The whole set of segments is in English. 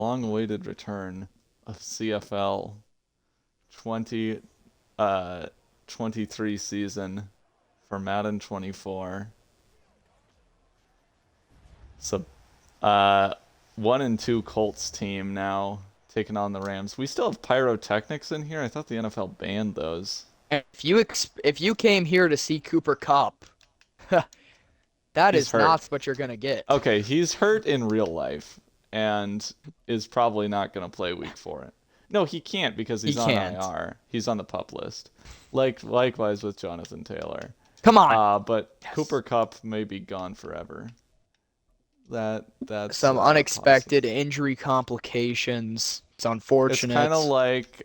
long-awaited return of CFL 20 23 season for Madden 24. So, uh, 1-2 Colts team now taking on the Rams. We still have pyrotechnics in here. I thought the NFL banned those. If you came here to see Cooper Cup, that He's is hurt. not what you're gonna get. Okay, he's hurt in real life and is probably not going to play week 4. No, he can't because He he's on can't. IR. He's on the pup list. Likewise with Jonathan Taylor. Come on. But Yes. Cooper Cup may be gone forever. That's Some possible. unexpected injury complications. It's It's kind of unfortunate. like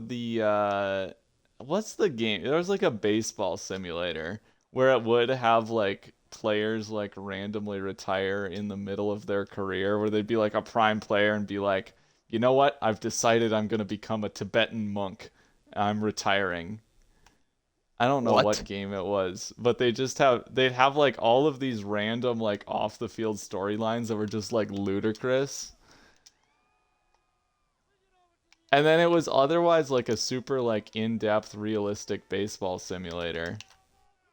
the what's the game? There was like a baseball simulator where it would have like players like randomly retire in the middle of their career, where they'd be like a prime player and be like, you know what? I've decided I'm gonna become a Tibetan monk. I'm retiring. I don't know what What? game it was, but they'd have like all of these random like off the field storylines that were just like ludicrous. And then it was otherwise like a super like in-depth realistic baseball simulator.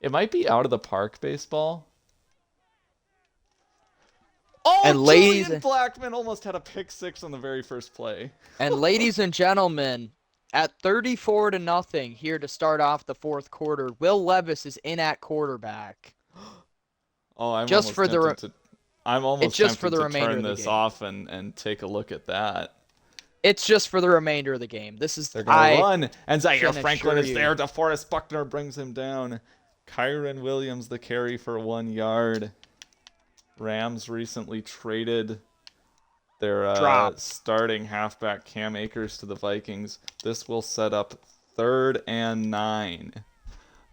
It might be out of the park baseball. And Oh, ladies Julian Blackman almost had a pick six on the very first play. and ladies and gentlemen, at 34 to nothing here to start off the fourth quarter, Will Levis is in at quarterback. Oh, I'm Just almost for the tempted to I'm it's almost just for tempted the to remainder turn of the this game. off and take a look at that. It's just for the remainder of the game. This is They're gonna I run, and Zaire can Franklin assure is you. there. DeForest Buckner brings him down. Kyron Williams the carry for 1 yard. Rams recently traded their Dropped. starting halfback Cam Akers to the Vikings. This will set up 3rd and 9.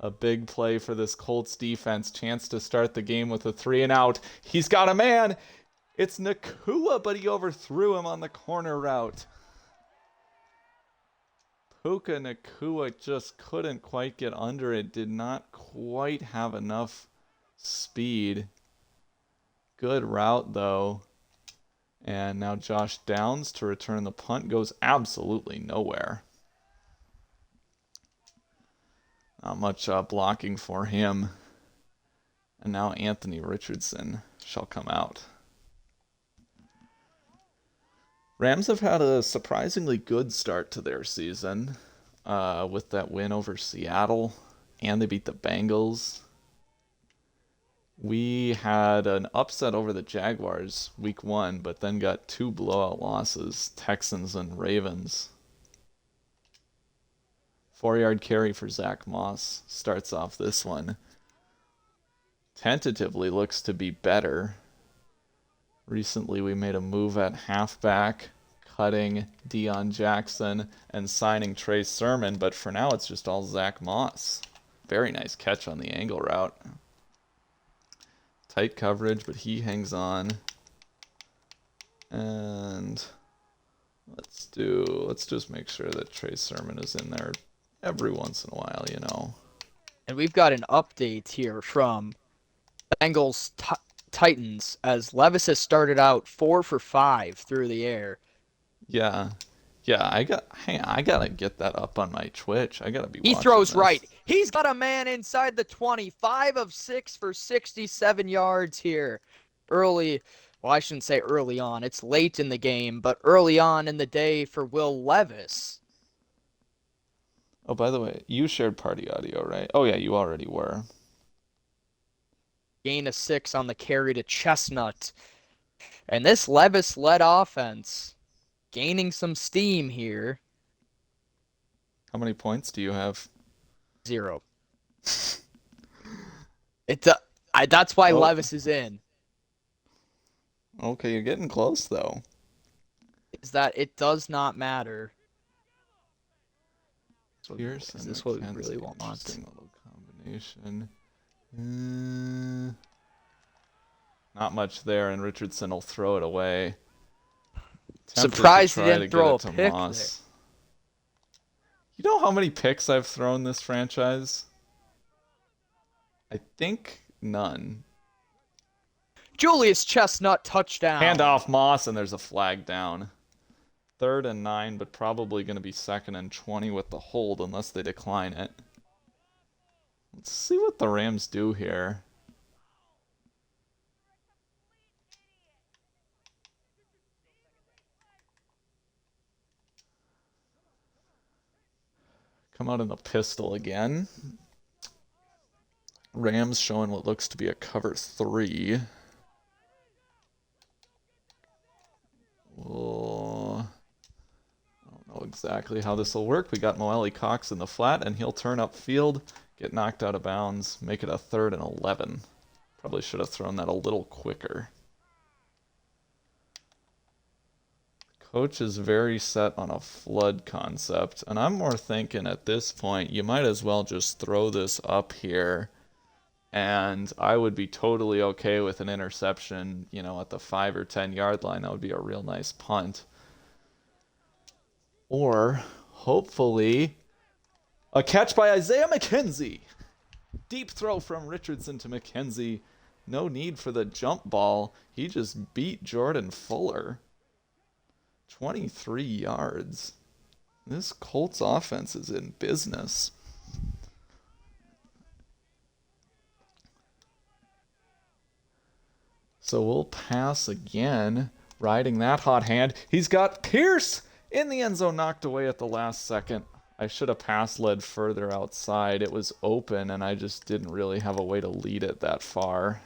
A big play for this Colts defense. Chance to start the game with a 3-and-out. He's got a man. It's Nakua, but he overthrew him on the corner route. Puka Nakua just couldn't quite get under it. Did not quite have enough speed. Good route, though. And now Josh Downs to return the punt goes absolutely nowhere. Not much blocking for him. And now Anthony Richardson shall come out. Rams have had a surprisingly good start to their season with that win over Seattle, and they beat the Bengals. We had an upset over the Jaguars week 1, but then got 2 blowout losses, Texans and Ravens. 4-yard carry for Zach Moss starts off this one. Tentatively looks to be better. Recently we made a move at halfback, cutting Deion Jackson and signing Trey Sermon, but for now it's just all Zach Moss. Very nice catch on the angle route. Tight coverage, but he hangs on. And let's just make sure that Trey Sermon is in there every once in a while. And we've got an update here from Bengals Titans as Levis has started out 4 for 5 through the air. Yeah. Yeah, I gotta get that up on my Twitch. I gotta be He watching throws this. right. He's got a man inside the 20. 5 of 6 for 67 yards here. Early, well, I shouldn't say early on. It's late in the game, but early on in the day for Will Levis. Oh, by the way, you shared party audio, right? Oh yeah, you already were. Gain of 6 on the carry to Chestnut. And this Levis-led offense gaining some steam here. How many points do you have? 0. It's that's why Oh, Levis is in. okay, you're getting close though. Is that it does not matter. Is Pearson, this what we really McKenzie, want? interesting little combination. Not much there, and Richardson will throw it away. Tempted to Surprised he try to didn't get throw it a to pick there. Moss. You know how many picks I've thrown this franchise? I think none. Julius Chestnut touchdown. Handoff Moss, and there's a flag down. 3rd and 9, but probably going to be 2nd and 20 with the hold unless they decline it. Let's see what the Rams do here. Come out in the pistol again. Rams showing what looks to be a cover 3. Oh, I don't know exactly how this will work. We got Moelle Cox in the flat, and he'll turn upfield, get knocked out of bounds, make it a 3rd and 11. Probably should have thrown that a little quicker. Coach is very set on a flood concept, and I'm more thinking at this point you might as well just throw this up here, and I would be totally okay with an interception, you know, at the 5 or 10 yard line. That would be a real nice punt. Or, hopefully, a catch by Isaiah McKenzie. Deep throw from Richardson to McKenzie. No need for the jump ball. He just beat Jordan Fuller. 23 yards. This Colts offense is in business. So we'll pass again, riding that hot hand. He's got Pierce in the end zone, knocked away at the last second. I should have pass led further outside. It was open, and I just didn't really have a way to lead it that far.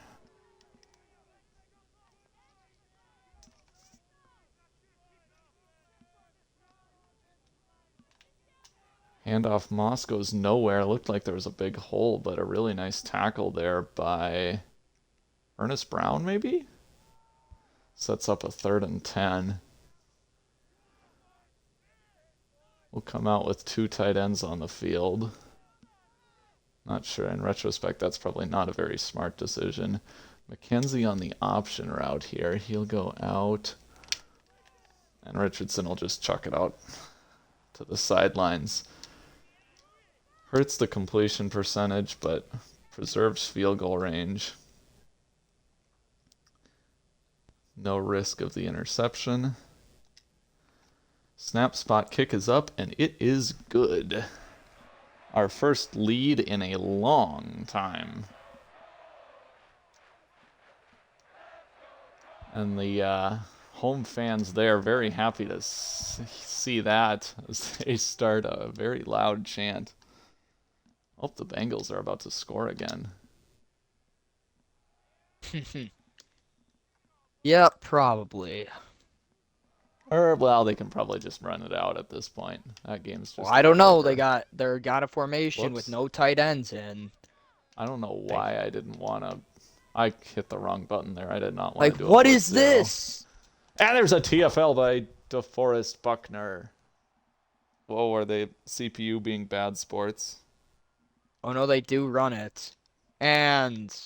Handoff Moss goes nowhere. Looked like there was a big hole, but a really nice tackle there by Ernest Brown, maybe? Sets up a 3rd and 10. We'll come out with 2 tight ends on the field. Not sure. In retrospect, that's probably not a very smart decision. McKenzie on the option route here. He'll go out, and Richardson will just chuck it out to the sidelines. Hurts the completion percentage, but preserves field goal range. No risk of the interception. Snap, spot, kick is up, and it is good. Our first lead in a long time. And the home fans there very happy to see that as they start a very loud chant. Hope the Bengals are about to score again. Yeah, probably. Or, well, they can probably just run it out at this point. That game's just... Well, I don't know. They got a formation with Whoops. no tight ends in. I don't know why I didn't want to... I hit the wrong button there. I did not want to do Like, what a is 4-0. this? And there's a TFL by DeForest Buckner. Whoa, are they CPU being bad sports? Oh no, they do run it. And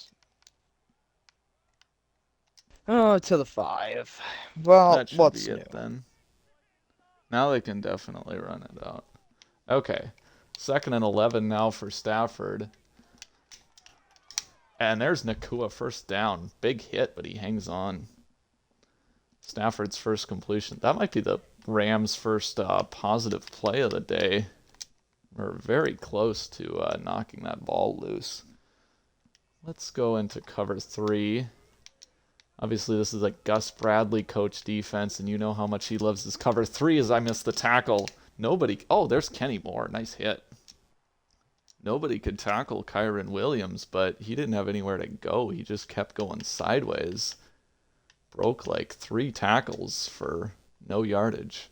oh, to the 5. Well, That should what's be new? it then. Now they can definitely run it out. Okay. 2nd and 11 now for Stafford. And there's Nakua first down. Big hit, but he hangs on. Stafford's first completion. That might be the Rams' first positive play of the day. We're very close to knocking that ball loose. Let's go into cover 3. Obviously, this is a Gus Bradley coach defense, and you know how much he loves his cover 3 as I missed the tackle. Nobody... Oh, there's Kenny Moore. Nice hit. Nobody could tackle Kyron Williams, but he didn't have anywhere to go. He just kept going sideways. Broke like 3 tackles for no yardage.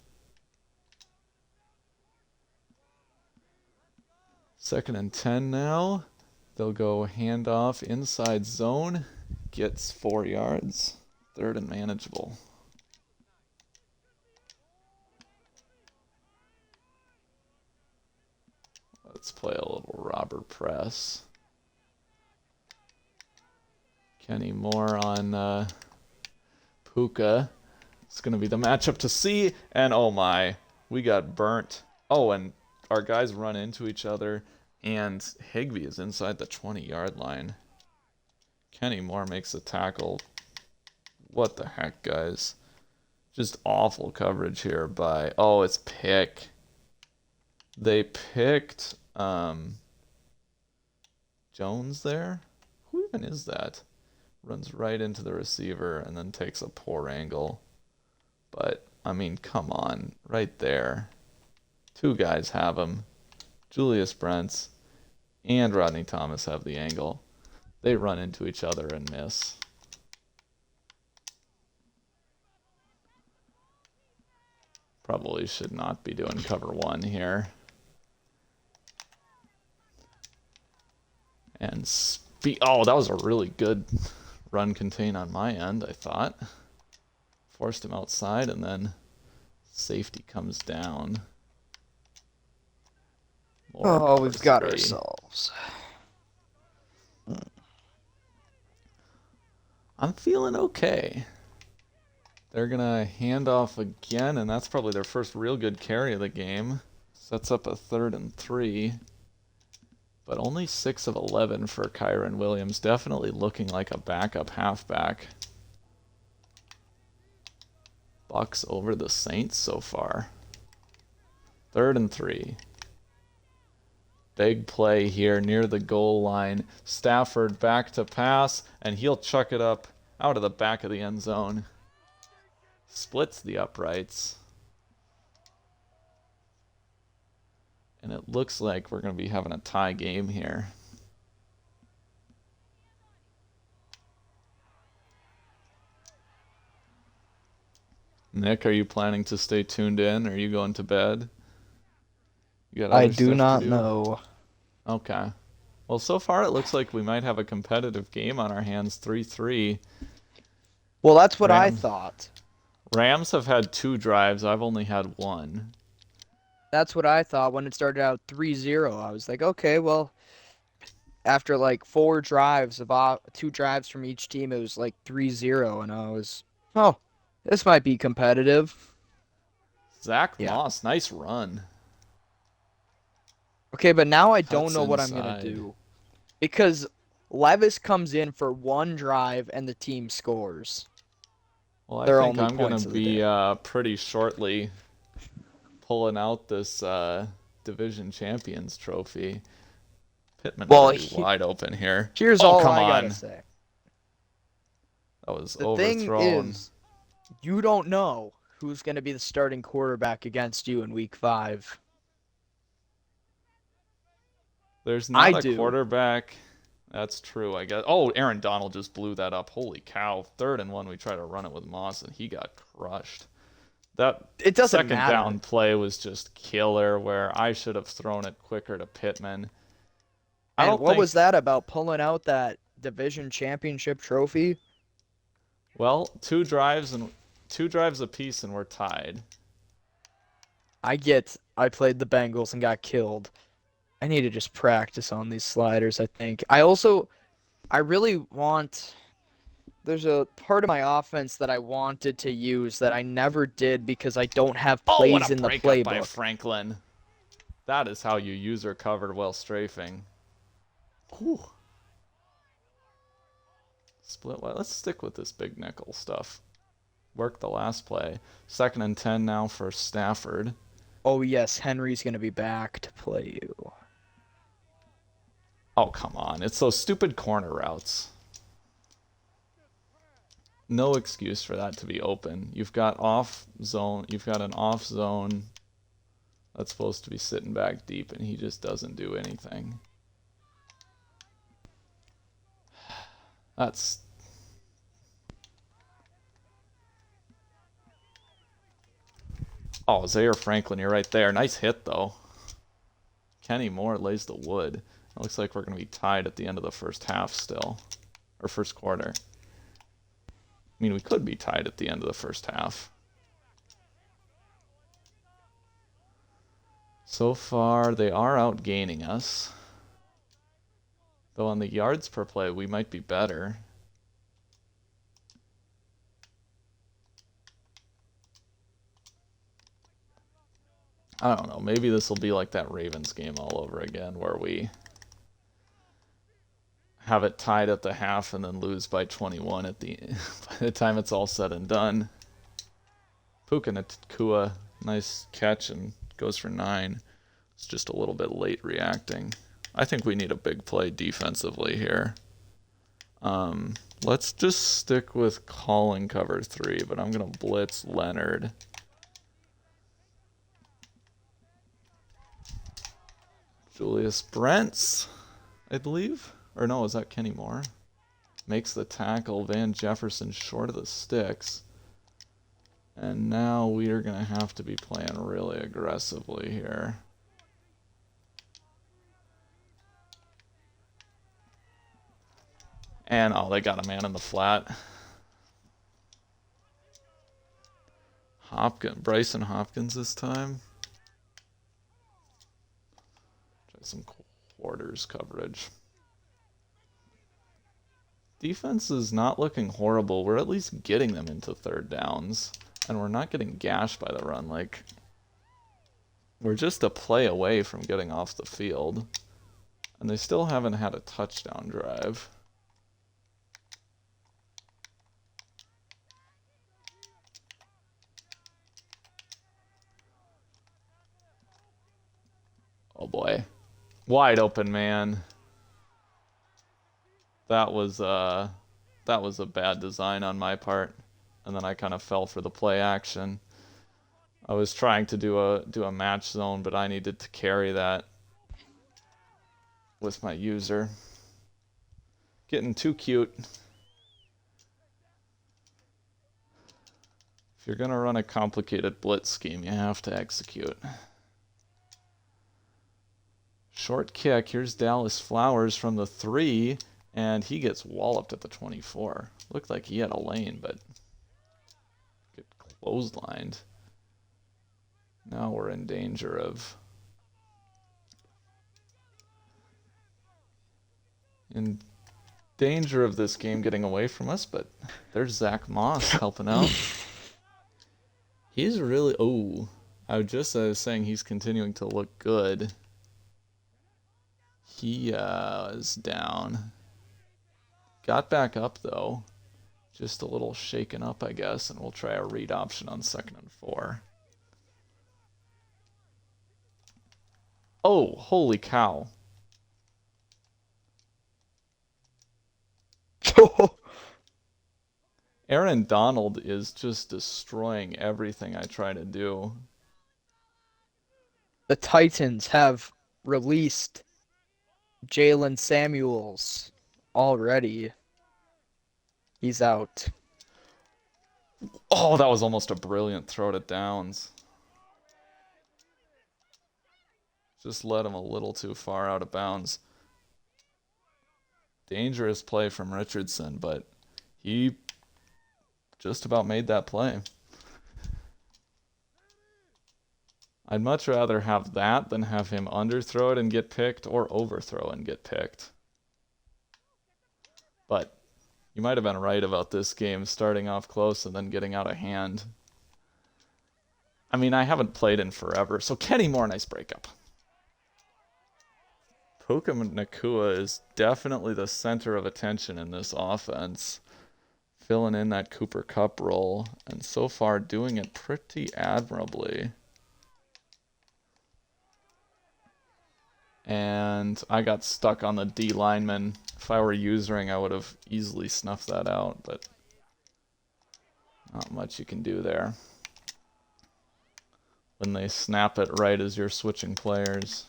2nd and 10 now. They'll go handoff inside zone. Gets 4 yards. 3rd and manageable. Let's play a little robber press. Kenny Moore on Puka. It's going to be the matchup to see. And oh my, we got burnt. Oh, and our guys run into each other. And Higbee is inside the 20-yard line. Kenny Moore makes a tackle What the heck, guys? Just awful coverage here by... Oh, it's pick. They picked Jones there? Who even is that? Runs right into the receiver and then takes a poor angle. But, I mean, come on. Right there. Two guys have him. Julius Brents and Rodney Thomas have the angle. They run into each other and miss. Probably should not be doing cover one here. And oh, that was a really good run contain on my end, I thought. Forced him outside, and then safety comes down. More Oh, cover we've got three. ourselves. I'm feeling okay. They're going to hand off again, and that's probably their first real good carry of the game. Sets up a 3rd and 3. But only 6 of 11 for Kyron Williams. Definitely looking like a backup halfback. Bucks over the Saints so far. 3rd and 3. Big play here near the goal line. Stafford back to pass, and he'll chuck it up out of the back of the end zone. Splits the uprights. And it looks like we're going to be having a tie game here. Nick, are you planning to stay tuned in, or are you going to bed? You got I other do stuff to not do? know. Okay. Well, so far it looks like we might have a competitive game on our hands, 3-3. Well, that's what I Rams. thought. Rams have had 2 drives. I've only had 1. That's what I thought when it started out 3-0. I was like, okay, well, after like 4 drives of 2 drives from each team, it was like 3-0, and I was, oh, this might be competitive. Zach Yeah. Moss, nice run. Okay, but now I don't Cuts know what I'm gonna inside. do because Levis comes in for 1 drive and the team scores Well, I their think only I'm going to points of the be day. pretty shortly pulling out this division champions trophy. Pittman Well, better be wide open here. here's Oh, all come I gotta on. say. That was The thing overthrown. is, you don't know who's gonna be the starting quarterback against you in week 5. There's I not a do. quarterback. That's true, I guess. Oh, Aaron Donald just blew that up. Holy cow. 3rd and 1, we tried to run it with Moss, and he got crushed. That It doesn't second matter. down play was just killer, where I should have thrown it quicker to Pittman. I And don't what was think, that about pulling out that division championship trophy? well, 2 drives apiece, and we're tied. I played the Bengals and got killed. I need to just practice on these sliders, I think. I really want, there's a part of my offense that I wanted to use that I never did because I don't have Oh, what plays a in the breakup by playbook. Franklin. That is how you user cover while strafing. Whew. Split. Let's stick with this big nickel stuff. Work the last play. 2nd and 10 now for Stafford. Oh yes, Henry's gonna be back to play you. Oh, come on. It's those stupid corner routes. No excuse for that to be open. You've got off zone. You've got an off zone that's supposed to be sitting back deep, and he just doesn't do anything. That's... Oh, Zaire Franklin, you're right there. Nice hit, though. Kenny Moore lays the wood. It looks like we're going to be tied at the end of the first half still. Or first quarter. I mean, we could be tied at the end of the first half. So far, they are outgaining us. Though on the yards per play, we might be better. I don't know. Maybe this will be like that Ravens game all over again, where we have it tied at the half and then lose by 21 at the by the time it's all said and done. Puka Nakua, nice catch and goes for 9. It's just a little bit late reacting. I think we need a big play defensively here. Let's just stick with calling cover 3, but I'm going to blitz Leonard. Julius Brents, I believe. Or no, is that Kenny Moore? Makes the tackle. Van Jefferson short of the sticks. And now we are going to have to be playing really aggressively here. And, oh, they got a man in the flat. Bryson Hopkins this time. Try some quarters coverage. Defense is not looking horrible. We're at least getting them into third downs. And we're not getting gashed by the run. Like, we're just a play away from getting off the field. And they still haven't had a touchdown drive. Oh boy. Wide open, man. That was a bad design on my part. And then I kind of fell for the play action. I was trying to do a match zone, but I needed to carry that with my user. Getting too cute. If you're going to run a complicated blitz scheme, you have to execute. Short kick. Here's Dallas Flowers from the 3, and he gets walloped at the 24. Looked like he had a lane, but get clotheslined. Now we're in danger of this game getting away from us, but there's Zach Moss helping out. He's really... Oh, I was saying he's continuing to look good. He is down. Got back up, though. Just a little shaken up, I guess, and we'll try a read option on 2nd and 4. Oh, holy cow. Aaron Donald is just destroying everything I try to do. The Titans have released Jalen Samuels already. He's out. Oh, that was almost a brilliant throw to Downs. Just led him a little too far out of bounds. Dangerous play from Richardson, but he just about made that play. I'd much rather have that than have him underthrow it and get picked or overthrow and get picked. But you might have been right about this game starting off close and then getting out of hand. I mean, I haven't played in forever, so Kenny Moore, nice breakup. Puka Nakua is definitely the center of attention in this offense, filling in that Cooper Kupp role, and so far doing it pretty admirably. And I got stuck on the D lineman. If I were usering, I would have easily snuffed that out, but not much you can do there when they snap it right as you're switching players.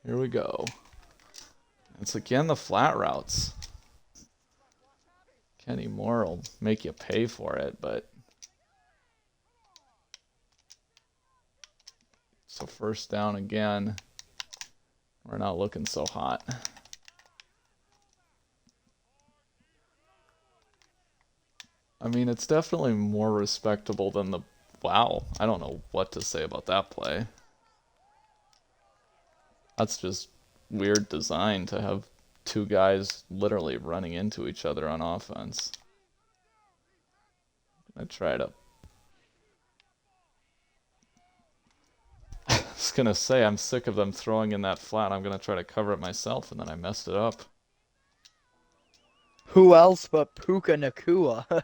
Here we go. It's again the flat routes. Kenny Moore will make you pay for it, but so first down again. We're not looking so hot. I mean, it's definitely more respectable than the... Wow, I don't know what to say about that play. That's just weird design to have two guys literally running into each other on offense. I try to Just gonna say, I'm sick of them throwing in that flat. I'm gonna try to cover it myself, and then I messed it up. Who else but Puka Nakua?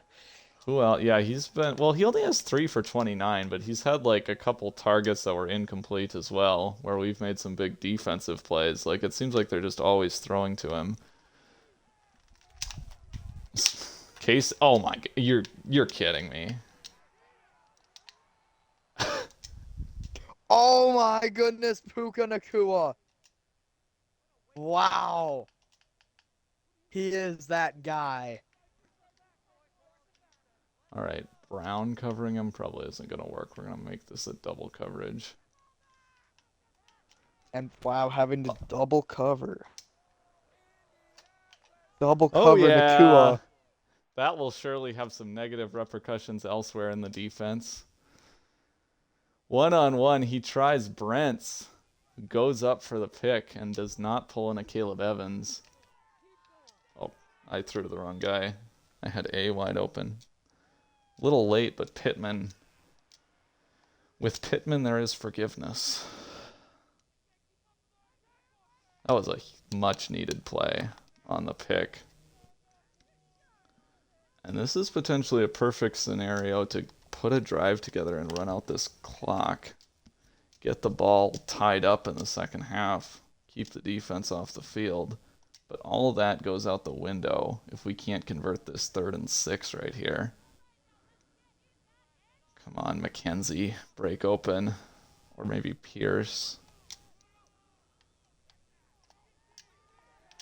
Who else? Yeah, he's been. Well, he only has 3 for 29, but he's had like a couple targets that were incomplete as well, where we've made some big defensive plays. Like it seems like they're just always throwing to him. Case. Oh my. You're kidding me. Oh my goodness, Puka Nakua. Wow. He is that guy. All right, Brown covering him probably isn't gonna work. We're gonna make this a double coverage. And wow, having to double cover. Double Oh cover yeah, Nakua. that will surely have some negative repercussions elsewhere in the defense. One on one, he tries Brents, who goes up for the pick and does not pull in a Caleb Evans. Oh, I threw to the wrong guy. I had A wide open. Little late, but Pittman. With Pittman, there is forgiveness. That was a much needed play on the pick. And this is potentially a perfect scenario to put a drive together and run out this clock. Get the ball tied up in the second half. Keep the defense off the field. But all of that goes out the window if we can't convert this 3rd and 6 right here. Come on, McKenzie. Break open. Or maybe Pierce.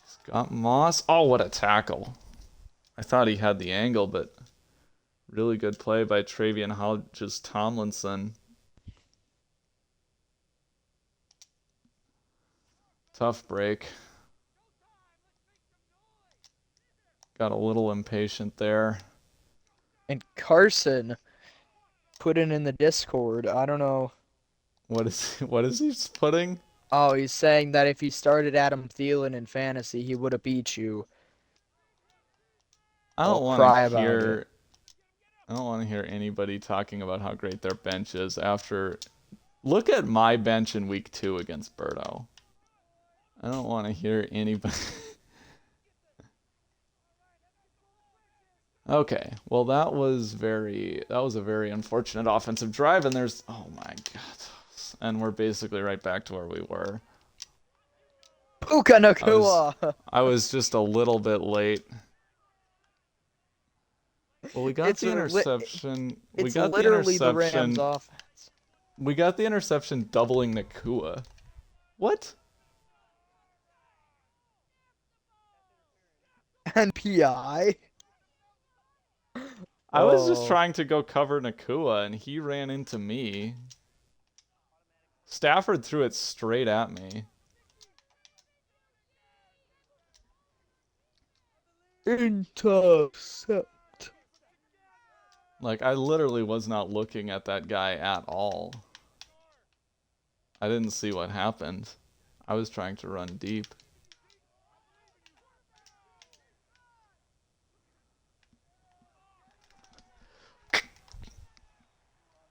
Scott Moss. Oh, what a tackle. I thought he had the angle, but really good play by Travian Hodges Tomlinson. Tough break. Got a little impatient there. And Carson put it in the Discord. I don't know. What is he putting? Oh, he's saying that if he started Adam Thielen in fantasy, he would have beat you. I I'll don't want to cry about it. hear I don't want to hear anybody talking about how great their bench is after look at my bench in week 2 against Birdo. I don't want to hear anybody. Okay, well that was a very unfortunate offensive drive, and there's oh my god, and we're basically right back to where we were. Puka I was Nakua. I was just a little bit late. Well, we got It's the a li interception. We it's got the literally the Rams interception. offense. We got the interception doubling Nakua. What? And PI. I was just Oh. trying to go cover Nakua, and he ran into me. Stafford threw it straight at me. Intercept. Like, I literally was not looking at that guy at all. I didn't see what happened. I was trying to run deep.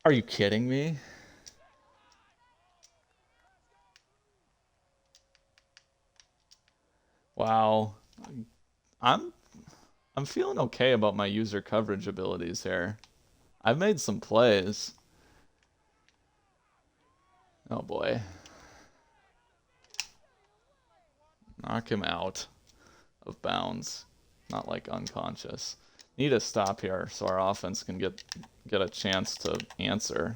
Are you kidding me? Wow. I'm I'm feeling okay about my user coverage abilities here. I've made some plays. Oh boy. Knock him out of bounds. Not like unconscious. Need a stop here so our offense can get a chance to answer.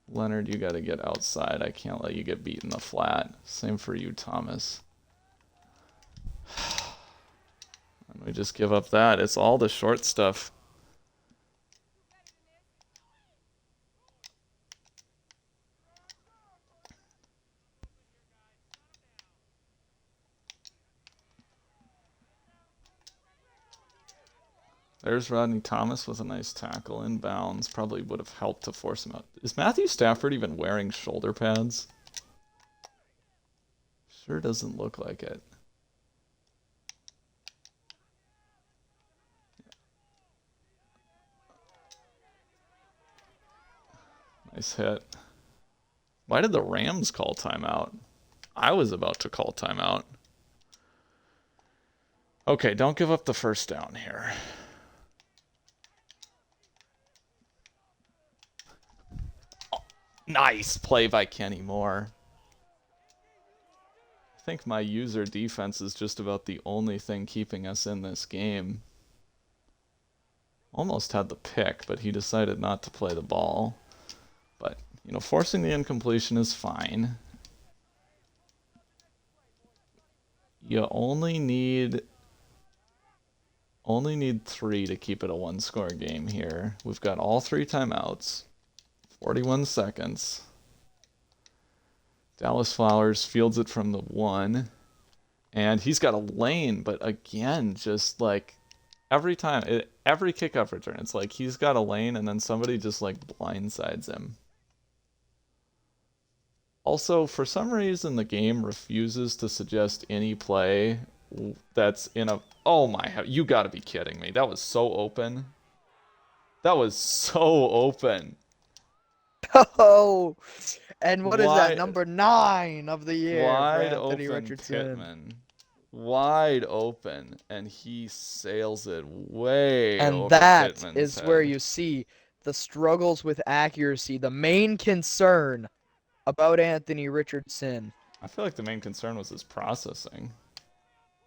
Leonard, you got to get outside. I can't let you get beat in the flat. Same for you, Thomas. And we just give up that. It's all the short stuff. There's Rodney Thomas with a nice tackle inbounds. Probably would have helped to force him out. Is Matthew Stafford even wearing shoulder pads? Sure doesn't look like it. Nice hit. Why did the Rams call timeout? I was about to call timeout. Okay, don't give up the first down here. Oh, nice play by Kenny Moore. I think my user defense is just about the only thing keeping us in this game. Almost had the pick, but he decided not to play the ball. But, forcing the incompletion is fine. You only need 3 to keep it a one-score game here. We've got all 3 timeouts. 41 seconds. Dallas Flowers fields it from the 1. And he's got a lane, but again, just like every time, every kickoff return, it's like he's got a lane and then somebody just like blindsides him. Also, for some reason, the game refuses to suggest any play that's in a... Oh my... You gotta be kidding me. That was so open. That was so open. Oh, and what is that? Wide, Number 9 of the year for wide Anthony open Richardson. Pittman. Wide open. And he sails it way And over that Pittman's is where head. you see the struggles with accuracy, the main concern about Anthony Richardson. I feel like the main concern was his processing.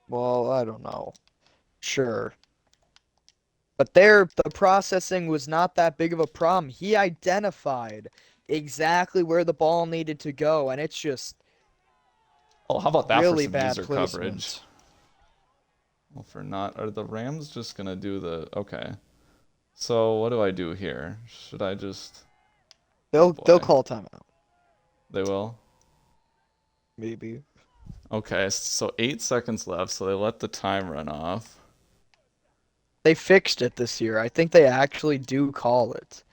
Well, I don't know. Sure. But there, the processing was not that big of a problem. He identified exactly where the ball needed to go, and it's just Oh, how about that for really some bad user coverage? placement. Well, for not... Are the Rams just gonna do the... Okay. So what do I do here? Should I just... Oh They'll boy. call timeout. They will? Maybe. Okay, so 8 seconds left, so they let the time run off. They fixed it this year. I think they actually do call it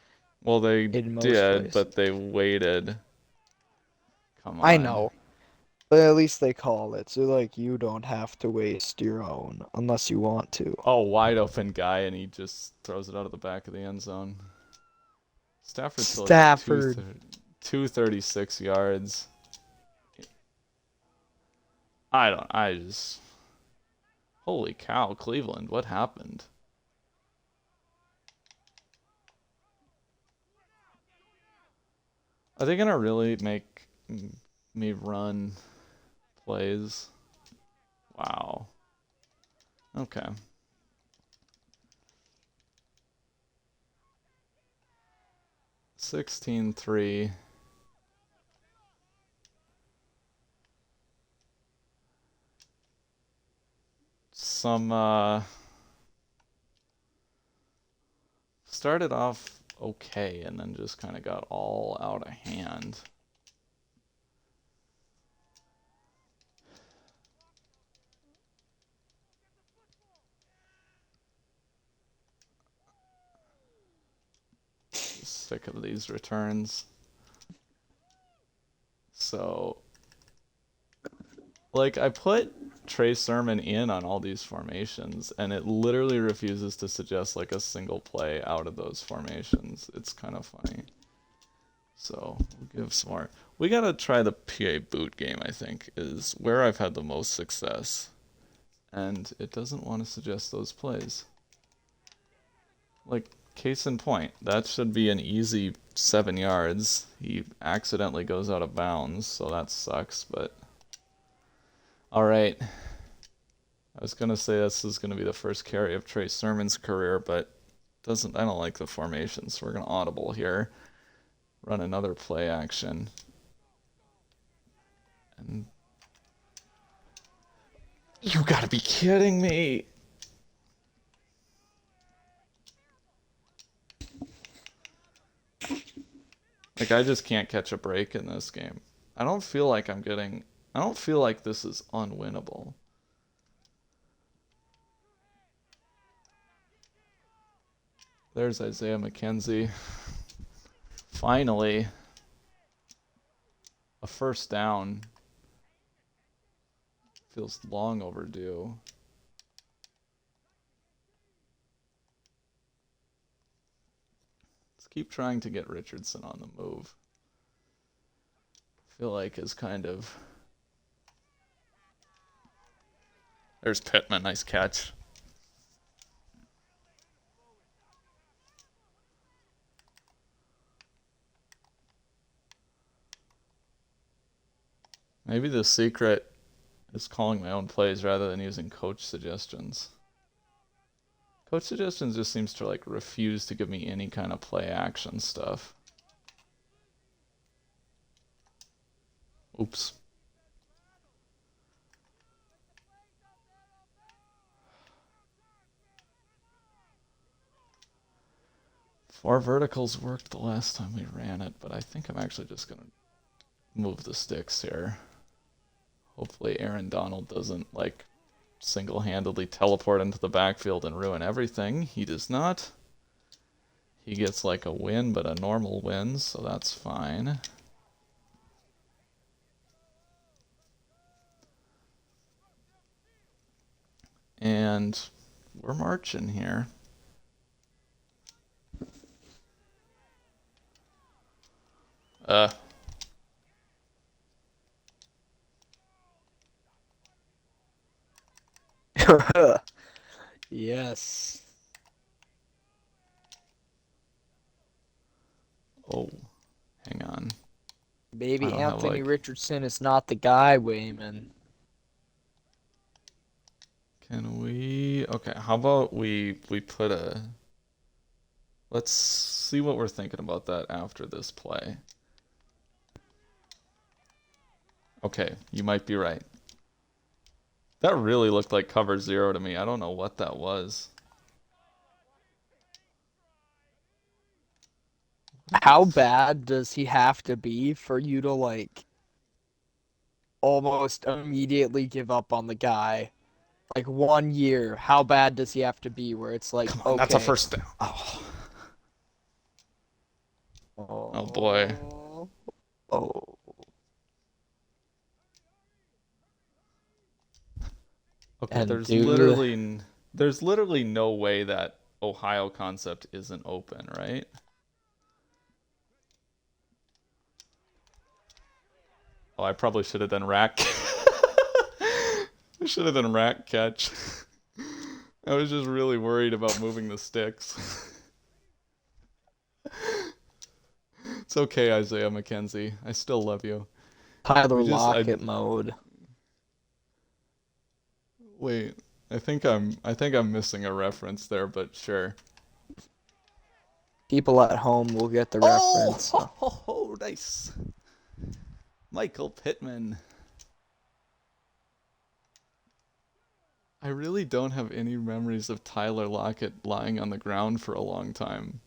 Well, they in most did, but places. they waited. Come I on. know, but at least they call it. So like you don't have to waste your own unless you want to. Oh, wide open guy, and he just throws it out of the back of the end zone. Stafford still has Stafford. 236 yards. I just... Holy cow, Cleveland, what happened? Are they gonna really make me run plays? Wow. Okay. 16-3. Some started off okay and then just kind of got all out of hand. Sick of these returns. So, like, I put Trey Sermon in on all these formations, and it literally refuses to suggest like a single play out of those formations. It's kind of funny. So we'll give some more. We gotta try the PA boot game, I think, is where I've had the most success. And it doesn't want to suggest those plays. Like, case in point, that should be an easy 7 yards. He accidentally goes out of bounds, so that sucks, but... Alright. I was gonna say this is gonna be the first carry of Trey Sermon's career, but I don't like the formation, so we're gonna audible here. Run another play action. And you gotta be kidding me! Like, I just can't catch a break in this game. I don't feel like this is unwinnable. There's Isaiah McKenzie. Finally, a first down. Feels long overdue. Let's keep trying to get Richardson on the move. feel like is kind of. There's Pittman, nice catch. Maybe the secret is calling my own plays rather than using coach suggestions. Coach suggestions just seems to like refuse to give me any kind of play action stuff. Oops. Four verticals worked the last time we ran it, but I think I'm actually just gonna move the sticks here. Hopefully Aaron Donald doesn't like single-handedly teleport into the backfield and ruin everything. He does not. He gets like a win, but a normal win, so that's fine. And we're marching here. Uh, Yes. oh, hang on. I Baby don't have Anthony like. Richardson is not the guy, Wayman. Can we? Okay, how about we put a. Let's see what we're thinking about that after this play. Okay, you might be right. That really looked like cover zero to me. I don't know what that was. How bad does he have to be for you to like almost immediately give up on the guy? Like 1 year, how bad does he have to be where it's like, Come on, that's a okay. first down. Oh, oh boy. Oh, oh. Okay, And dude, there's literally no way that Ohio concept isn't open, right? Oh, I probably should have done rack. I should have done rack catch. I was just really worried about moving the sticks. It's okay, Isaiah McKenzie. I still love you. Tyler We just I Lockett mode. wait. I think I'm missing a reference there, but sure. People at home will get the Oh, reference. ho, ho, ho, nice. Michael Pittman. I really don't have any memories of Tyler Lockett lying on the ground for a long time.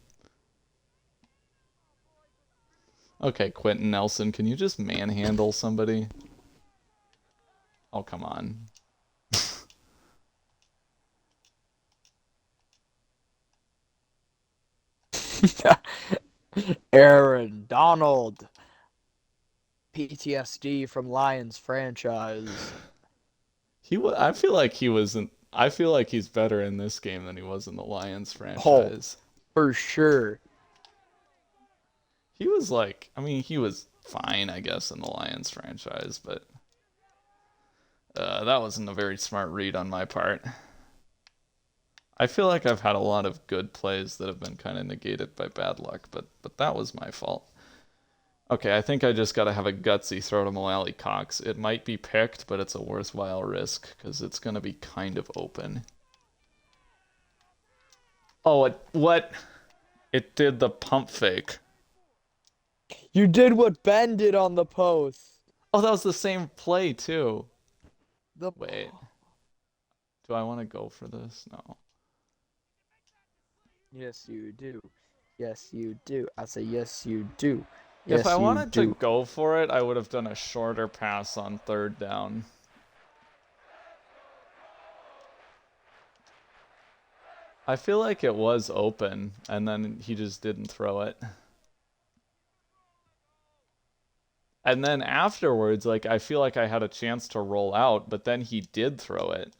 Okay, Quentin Nelson, can you just manhandle somebody? Oh, come on. Aaron Donald. PTSD from Lions franchise. I feel like he wasn't. I feel like he's better in this game than he was in the Lions Oh, franchise. for sure. He was like, I mean, he was fine, I guess, in the Lions franchise, but that wasn't a very smart read on my part. I feel like I've had a lot of good plays that have been kind of negated by bad luck, but that was my fault. Okay, I think I just gotta have a gutsy throw to Malali Cox. It might be picked, but it's a worthwhile risk because it's gonna be kind of open. Oh, what? It did the pump fake. You did what Ben did on the post. Oh, that was the same play too. The Wait, do I want to go for this? No. Yes, you do. Yes, you do. I say yes, you do. If I Yes, you wanted to do. go for it, I would have done a shorter pass on third down. I feel like it was open, and then he just didn't throw it. And then afterwards, like, I feel like I had a chance to roll out, but then he did throw it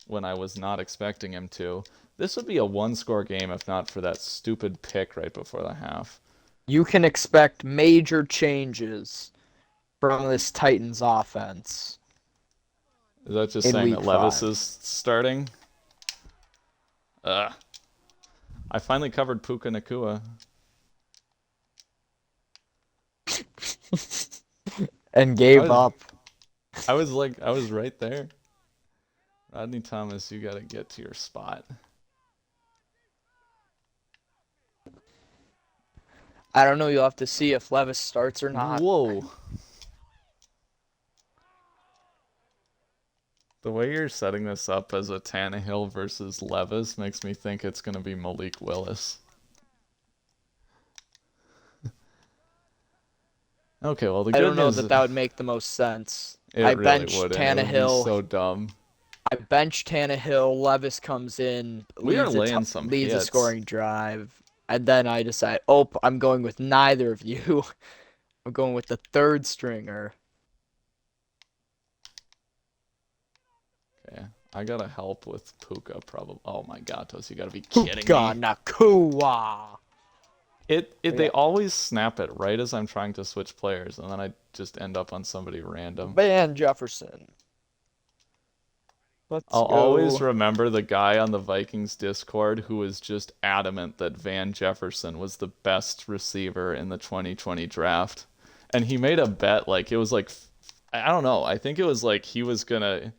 when I was not expecting him to. This would be a one-score game if not for that stupid pick right before the half. You can expect major changes from this Titans offense Is that just in saying that week Levis 5. is starting? I finally covered Puka Nakua. And I gave was up. I was right there. Rodney Thomas, you gotta get to your spot. I don't know. You'll have to see if Levis starts or not. Whoa. The way you're setting this up as a Tannehill versus Levis makes me think it's gonna be Malik Willis. Okay, well the I good don't know news that that would make the most sense. it really wouldn't. It would be so dumb. I bench Tannehill. Levis comes in, We are laying some leads a hits. scoring drive, and then I decide, oh, I'm going with neither of you. I'm going with the third stringer. Okay. I gotta help with Puka probably. Oh my Gatos, you gotta be kidding Puka me. Nakua. It Oh, they yeah. always snap it right as I'm trying to switch players, and then I just end up on somebody random. Van Jefferson. Let's I'll always go. remember the guy on the Vikings Discord who was just adamant that Van Jefferson was the best receiver in the 2020 draft. And he made a bet like it was like I don't know. I think it was like he was gonna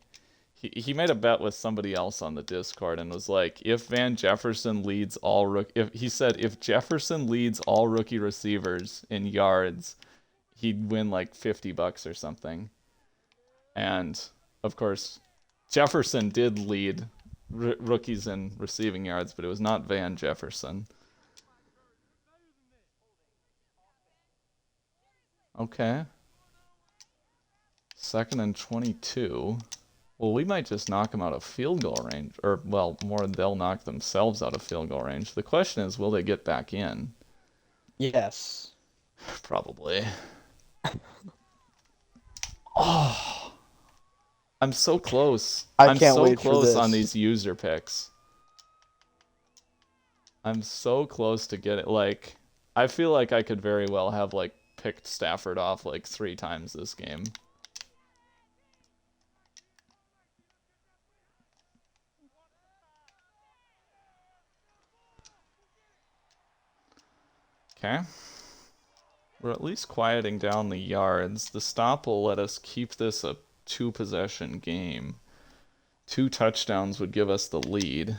he made a bet with somebody else on the Discord and was like, if Van Jefferson leads all if he said if Jefferson leads all rookie receivers in yards, he'd win like $50 or something. And of course, Jefferson did lead rookies in receiving yards, but it was not Van Jefferson. Okay. 2nd and 22. Well, we might just knock them out of field goal range. Or, well, more they'll knock themselves out of field goal range. The question is, will they get back in? Yes. Probably. Oh, I'm so close. I I'm can't so wait for close on this. these user picks. I'm so close to get it. Like, I feel like I could very well have, like, picked Stafford off, like, 3 times this game. Okay. We're at least quieting down the yards. The stop will let us keep this a 2 possession game. 2 touchdowns would give us the lead.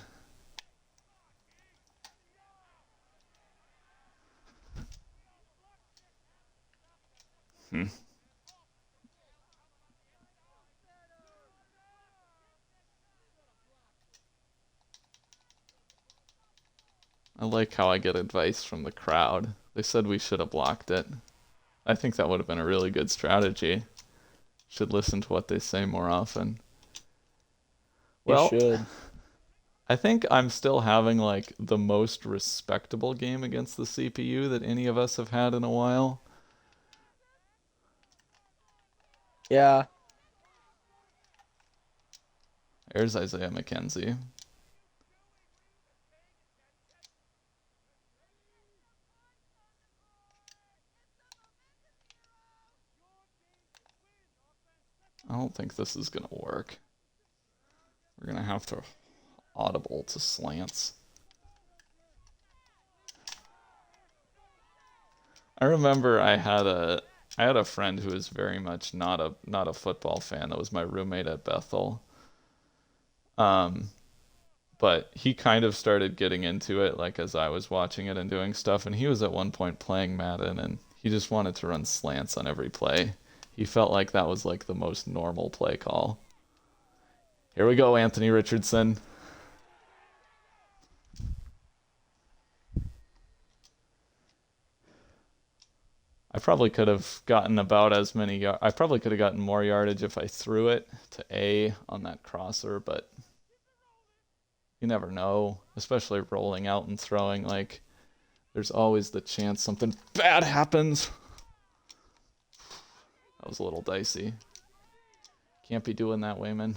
Hmm. I like how I get advice from the crowd. They said we should have blocked it. I think that would have been a really good strategy. Should listen to what they say more often. You Well, should. I think I'm still having like the most respectable game against the CPU that any of us have had in a while. Yeah. There's Isaiah McKenzie. I don't think this is gonna work. We're gonna have to audible to slants. I remember I had a friend who was very much not a football fan. That was my roommate at Bethel. Um, but he kind of started getting into it like as I was watching it and doing stuff, and he was at one point playing Madden and he just wanted to run slants on every play. He felt like that was like the most normal play call. Here we go, Anthony Richardson. I probably could have gotten about as many I probably could have gotten more yardage if I threw it to A on that crosser, but you never know, especially rolling out and throwing. Like, there's always the chance something bad happens. That was a little dicey. Can't be doing that, Wayman.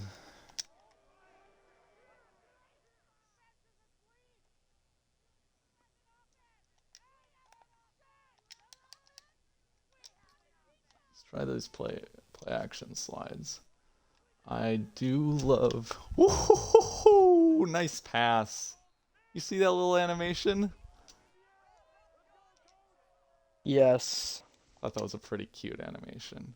Let's Try those play action slides. I do love. Woo-hoo-hoo-hoo! Nice pass. You see that little animation? Yes. I thought that was a pretty cute animation.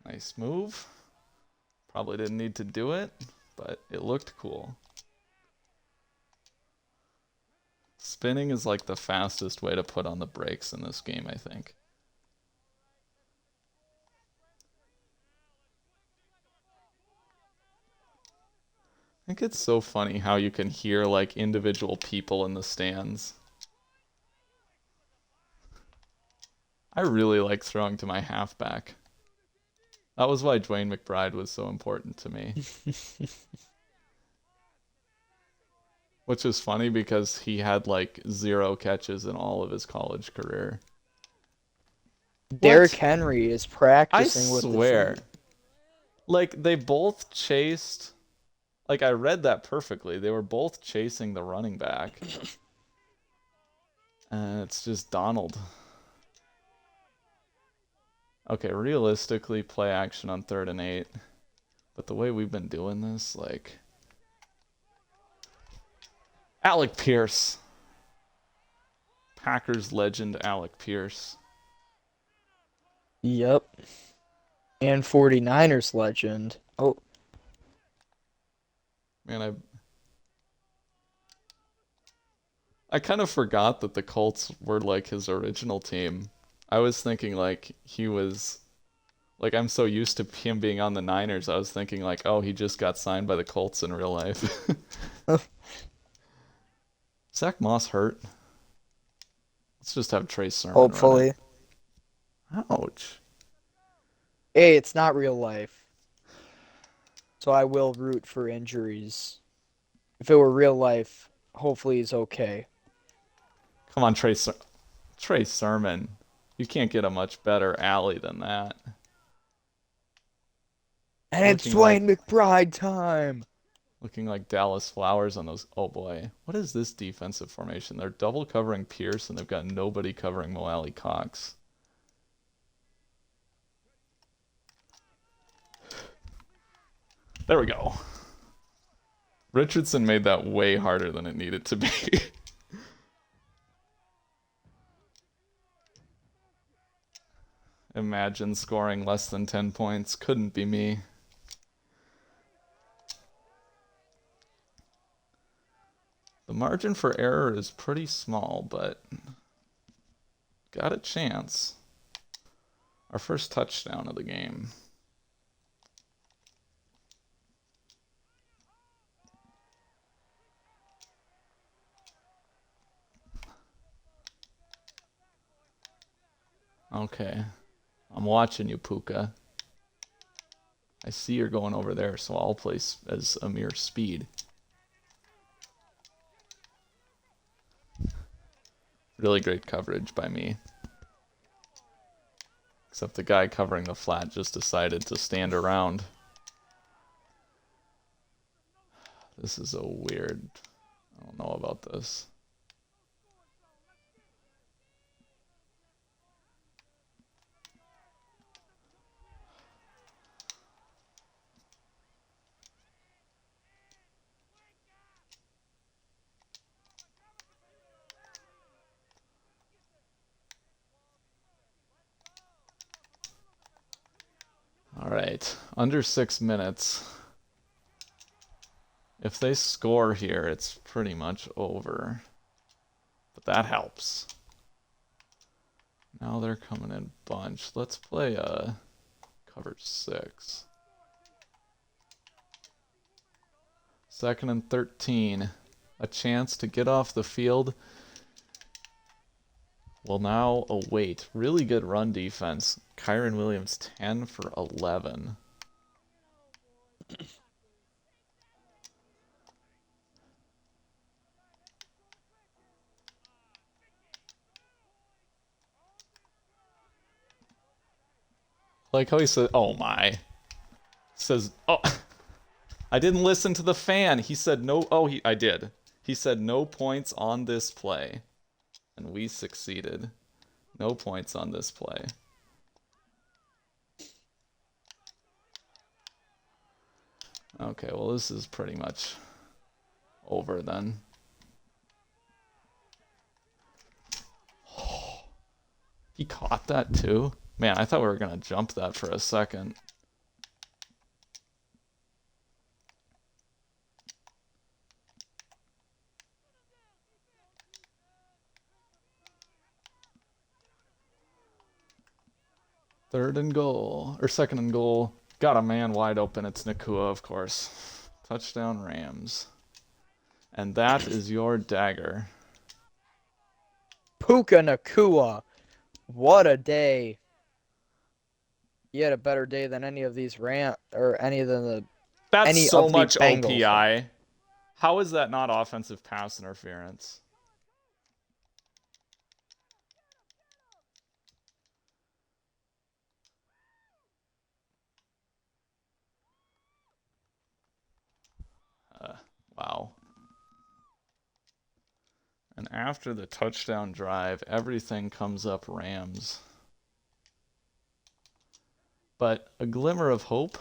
Nice move. Probably didn't need to do it, but it looked cool. Spinning is like the fastest way to put on the brakes in this game, I think. I think it's so funny how you can hear like individual people in the stands. I really like throwing to my halfback. That was why Dwayne McBride was so important to me. Which is funny because he had like 0 catches in all of his college career. Derrick What? Henry is I practicing with the swear. feet. Like they both chased. Like I read that perfectly. They were both chasing the running back. And it's just Donald. Okay, realistically, play action on 3rd and 8. But the way we've been doing this, like... Alec Pierce. Packers legend Alec Pierce. Yep. And 49ers legend. Oh, Man, I kind of forgot that the Colts were like his original team. I was thinking like he was... Like I'm so used to him being on the Niners, I was thinking like, oh, he just got signed by the Colts in real life. Zach Moss hurt. Let's just have Trey Sermon run it. hopefully. Ouch. Hey, it's not real life. So I will root for injuries. If it were real life, hopefully he's okay. Come on, Trey Sermon. You can't get a much better alley than that. And it's Looking like Dwayne McBride time. looking like Dallas Flowers on those. Oh boy, what is this defensive formation? They're double covering Pierce and they've got nobody covering Mo Alley Cox. There we go. Richardson made that way harder than it needed to be. Imagine scoring less than 10 points. Couldn't be me. The margin for error is pretty small, but got a chance. Our first touchdown of the game. Okay. I'm watching you, Puka. I see you're going over there, so I'll place as a mere speed. Really great coverage by me. Except the guy covering the flat just decided to stand around. This is a weird... I don't know about this. Alright, under 6 minutes. If they score here, it's pretty much over. But that helps. Now they're coming in bunch. Let's play cover 6. 2nd and 13. A chance to get off the field. Will now await. Really good run defense. Kyron Williams 10 for 11. Like how he said, "Oh my," says, "Oh, I didn't listen to the fan." He said no. Oh, I did. He said no points on this play, and we succeeded. No points on this play. Okay, well this is pretty much over then. He caught that too? Man, I thought we were gonna jump that for a second. Third and goal, or second and goal. Got a man wide open. It's Nakua, of course. Touchdown Rams. And that is your dagger. Puka Nakua. What a day. He had a better day than any of these That's any so of the much Bengals. OPI. How is that not offensive pass interference? Wow. And after the touchdown drive, everything comes up Rams. But a glimmer of hope.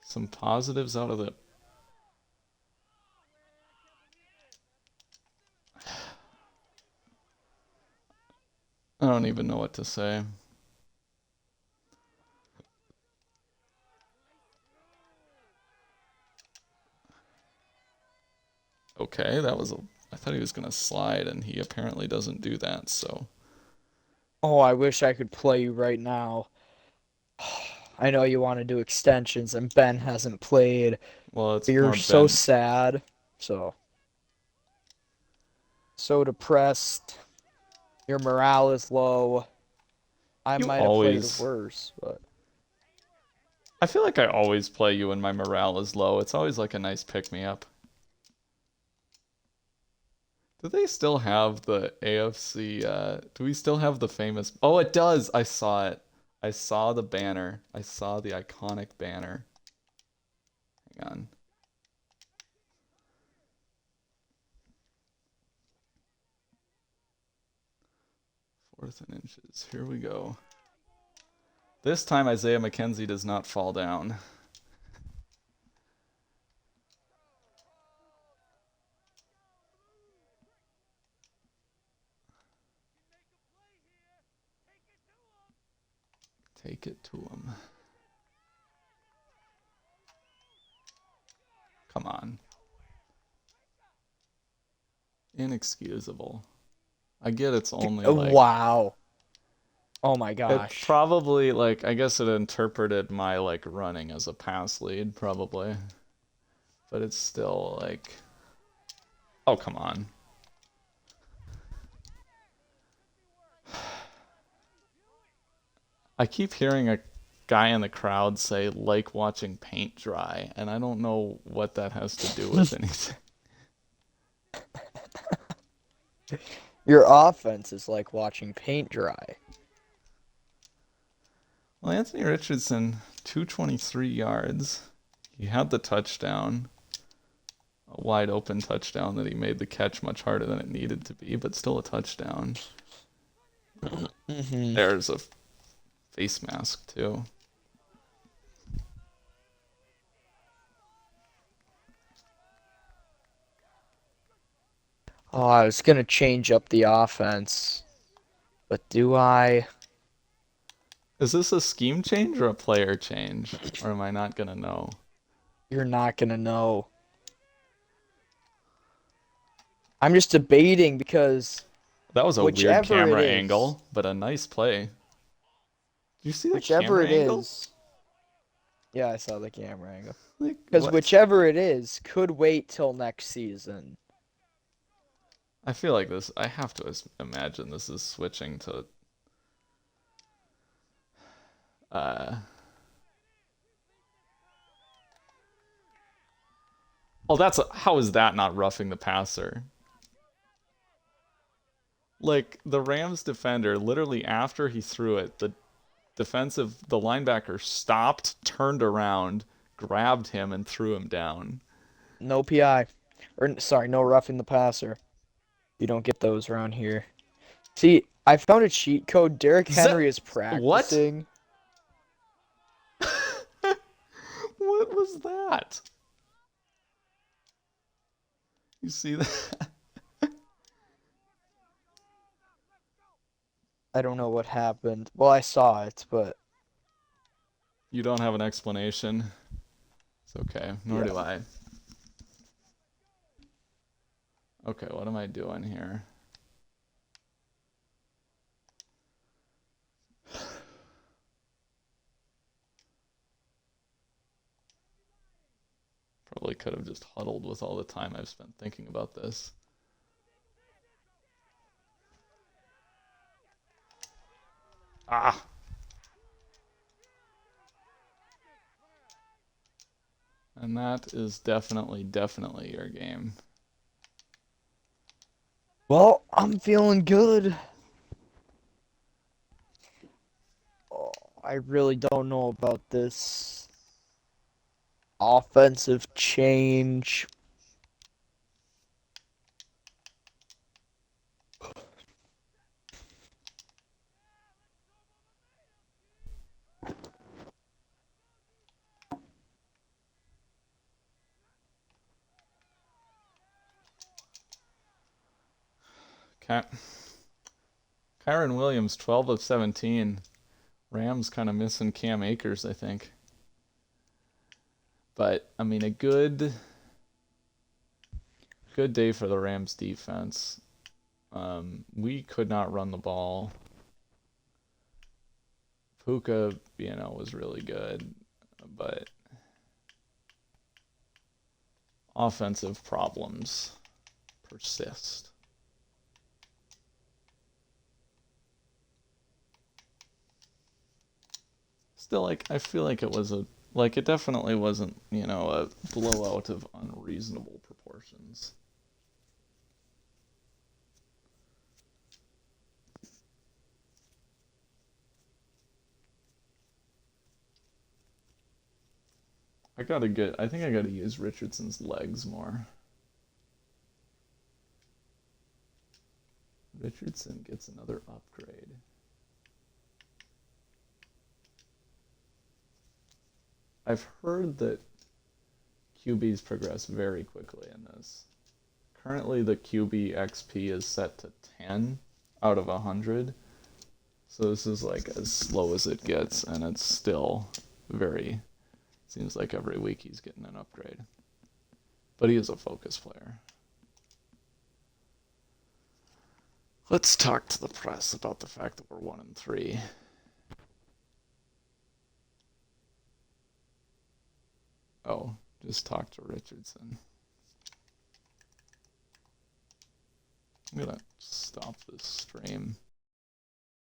Some positives out of the... I don't even know what to say. Okay, that was a... I thought he was going to slide, and he apparently doesn't do that, so... Oh, I wish I could play you right now. I know you want to do extensions and Ben hasn't played. Well, it's You're more so Ben. sad. So depressed. Your morale is low. I You might have played always... worse, but I feel like I always play you when my morale is low. It's always like a nice pick-me-up. Do they still have the AFC? Do we still have the famous? Oh, it does. I saw it. I saw the banner. I saw the iconic banner. Hang on. Fourth and inches. Here we go. This time Isaiah McKenzie does not fall down. Take it to him. Come on. Inexcusable. I get it's only like... wow. Oh my It gosh. probably, like, I guess it interpreted my, like, running as a pass lead, probably. But it's still, like... Oh, come on. I keep hearing a guy in the crowd say, like watching paint dry, and I don't know what that has to do with anything. Your offense is like watching paint dry. Well, Anthony Richardson, 223 yards. He had the touchdown. A wide open touchdown that he made the catch much harder than it needed to be, but still a touchdown. Mm-hmm. There's a face mask, too. Oh, I was gonna change up the offense, but do I? Is this a scheme change or a player change? Or am I not going to know? You're not gonna know. I'm just debating because That was a weird whichever it camera is, angle, but a nice play. Do you see the whichever camera it angle? is, yeah, I saw the camera angle. Like, Because what? whichever it is could wait till next season. I feel like this, I have to imagine this is switching to, uh, oh, how is that not roughing the passer? Like, the Rams defender, literally after he threw it, the the linebacker stopped, turned around, grabbed him, and threw him down. No PI. Or sorry, no roughing the passer. You don't get those around here. See, I found a cheat code. Derrick Zip. Henry is What? practicing. What was that? You see that? I don't know what happened. Well, I saw it, but You don't have an explanation. It's okay. Nor yeah. do I. Okay, what am I doing here? Probably could have just huddled with all the time I've spent thinking about this. Ah! And that is definitely your game. Well, I'm feeling good. Oh, I really don't know about this offensive change. Kyron Williams, 12 of 17. Rams kind of missing Cam Akers, I think. But, I mean, a good day for the Rams defense. We could not run the ball. Puka, was really good, but offensive problems persist. Still, like, I feel like it definitely wasn't, a blowout of unreasonable proportions. I think I gotta use Richardson's legs more. Richardson gets another upgrade. I've heard that QBs progress very quickly in this. Currently, the QB XP is set to 10 out of 100. So this is like as slow as it gets, and it's still seems like every week he's getting an upgrade. But he is a focus player. Let's talk to the press about the fact that we're 1-3. Oh, just talk to Richardson. I'm gonna stop this stream.